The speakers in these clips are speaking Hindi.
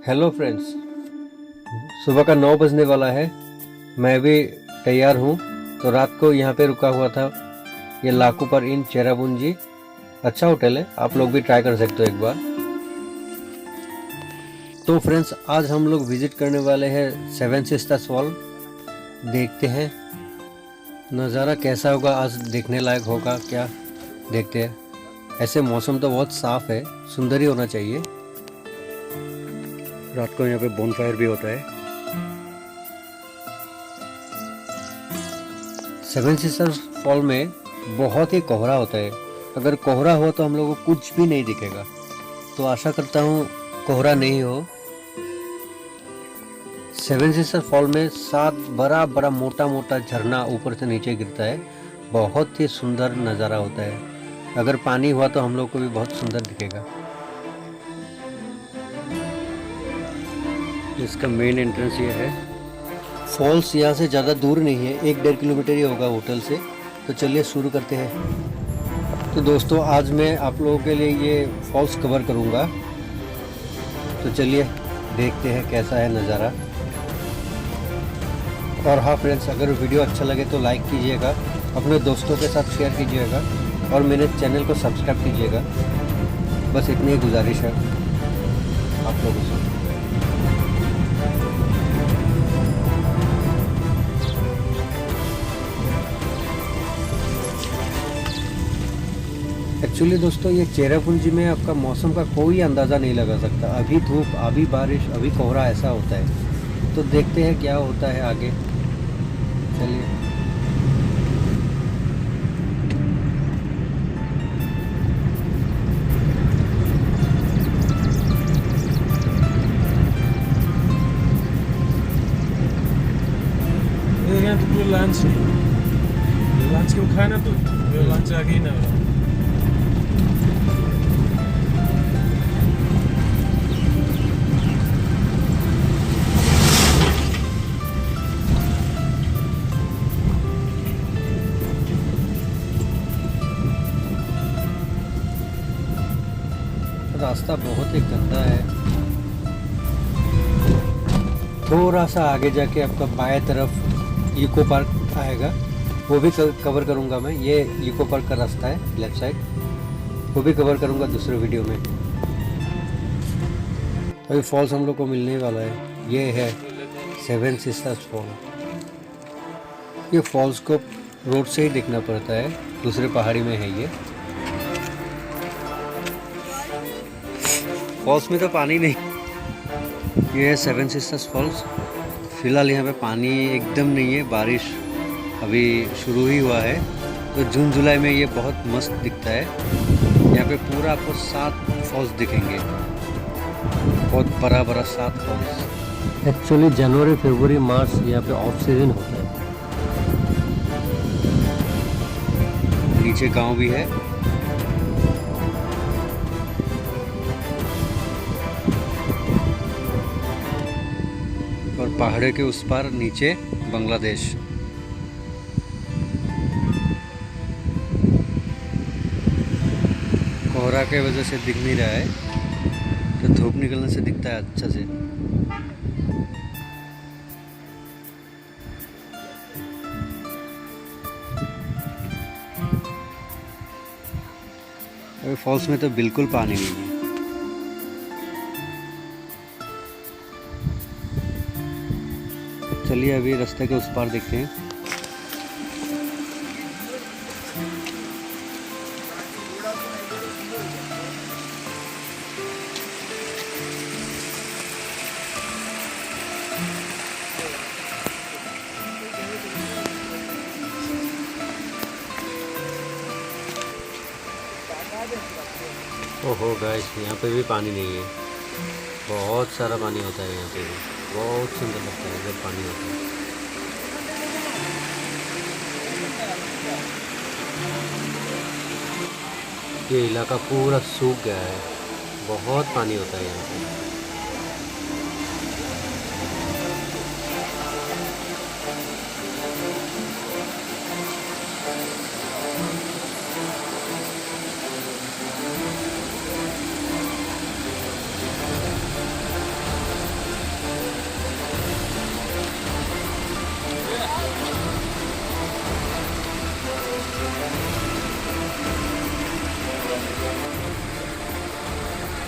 हेलो फ्रेंड्स, सुबह का 9 बजने वाला है। मैं भी तैयार हूँ। तो रात को यहाँ पे रुका हुआ था, ये लाकू पर इन चेरापूंजी। अच्छा होटल है, आप लोग भी ट्राई कर सकते हो एक बार। तो फ्रेंड्स, आज हम लोग विजिट करने वाले हैं सेवन सिस्टर्स फॉल। देखते हैं नज़ारा कैसा होगा, आज देखने लायक होगा क्या, देखते हैं। ऐसे मौसम तो बहुत साफ है, सुंदर ही होना चाहिए। रात को यहाँ पे बोनफायर भी होता है। सेवन सिस्टर्स फॉल में बहुत ही कोहरा होता है। अगर कोहरा हो तो हम लोगों को कुछ भी नहीं दिखेगा। तो आशा करता हूँ कोहरा नहीं हो। सेवन सिस्टर फॉल में 7 बड़ा बड़ा मोटा मोटा झरना ऊपर से नीचे गिरता है। बहुत ही सुंदर नज़ारा होता है। अगर पानी हुआ तो हम लोग को भी बहुत सुंदर दिखेगा। इसका मेन एंट्रेंस ये है। फॉल्स यहाँ से ज़्यादा दूर नहीं है, 1-1.5 किलोमीटर ही होगा होटल से। तो चलिए शुरू करते हैं। तो दोस्तों, आज मैं आप लोगों के लिए ये फॉल्स कवर करूँगा। तो चलिए देखते हैं कैसा है नज़ारा। और हाँ फ्रेंड्स, अगर वीडियो अच्छा लगे तो लाइक कीजिएगा, अपने दोस्तों के साथ शेयर कीजिएगा और मेरे चैनल को सब्सक्राइब कीजिएगा। बस इतनी ही गुजारिश है आप लोगों से। एक्चुअली दोस्तों, ये चेरापूंजी में आपका मौसम का कोई अंदाज़ा नहीं लगा सकता। अभी धूप, अभी बारिश, अभी कोहरा, ऐसा होता है। तो देखते हैं क्या होता है आगे। चलिए। यहाँ तो पूरा लंच है। लंच क्यों खाए ना, तो लंच आगे ही ना हो। रास्ता बहुत ही गंदा है। थोड़ा सा आगे जाके आपका बाएं तरफ इको पार्क आएगा, वो भी कवर करूंगा मैं। ये इको पार्क का रास्ता है लेफ्ट साइड, वो भी कवर करूंगा दूसरे वीडियो में। अभी फॉल्स हम लोग को मिलने वाला है। ये है सेवन सिस्टर्स फॉल। ये फॉल्स को रोड से ही देखना पड़ता है, दूसरे पहाड़ी में है ये। फॉल्स में तो पानी नहीं। ये है सेवन सिस्टर्स फॉल्स। फिलहाल यहाँ पे पानी एकदम नहीं है, बारिश अभी शुरू ही हुआ है। तो जून जुलाई में ये बहुत मस्त दिखता है। यहाँ पे पूरा आपको 7 फॉल्स दिखेंगे, बहुत बड़ा बड़ा 7 फॉल्स। एक्चुअली जनवरी, फरवरी, मार्च यहाँ पे ऑफ सीजन होता है। नीचे गांव भी है। और पहाड़े के उस पार नीचे बांग्लादेश। कोहरा के वजह से दिख नहीं रहा है, तो धूप निकलने से दिखता है अच्छा से। अभी फॉल्स में तो बिल्कुल पानी नहीं है। चलिए अभी रास्ते के उस पार देखते हैं। ओहो गाइस, यहाँ पे भी पानी नहीं है। बहुत सारा पानी होता है यहाँ पे भी। बहुत सुंदर लगता है जब पानी होता है। ये इलाका पूरा सूख गया है, बहुत पानी होता है यहाँ पे।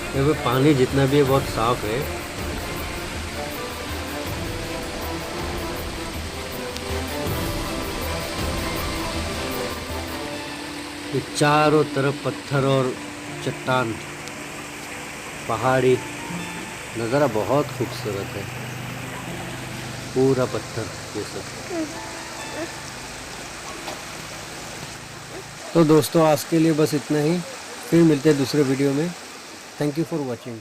यहाँ पे पानी जितना भी है बहुत साफ है। ये चारों तरफ पत्थर और चट्टान, पहाड़ी नज़ारा बहुत खूबसूरत है, पूरा पत्थर ये सब। तो दोस्तों आज के लिए बस इतना ही, फिर मिलते हैं दूसरे वीडियो में। Thank you for watching.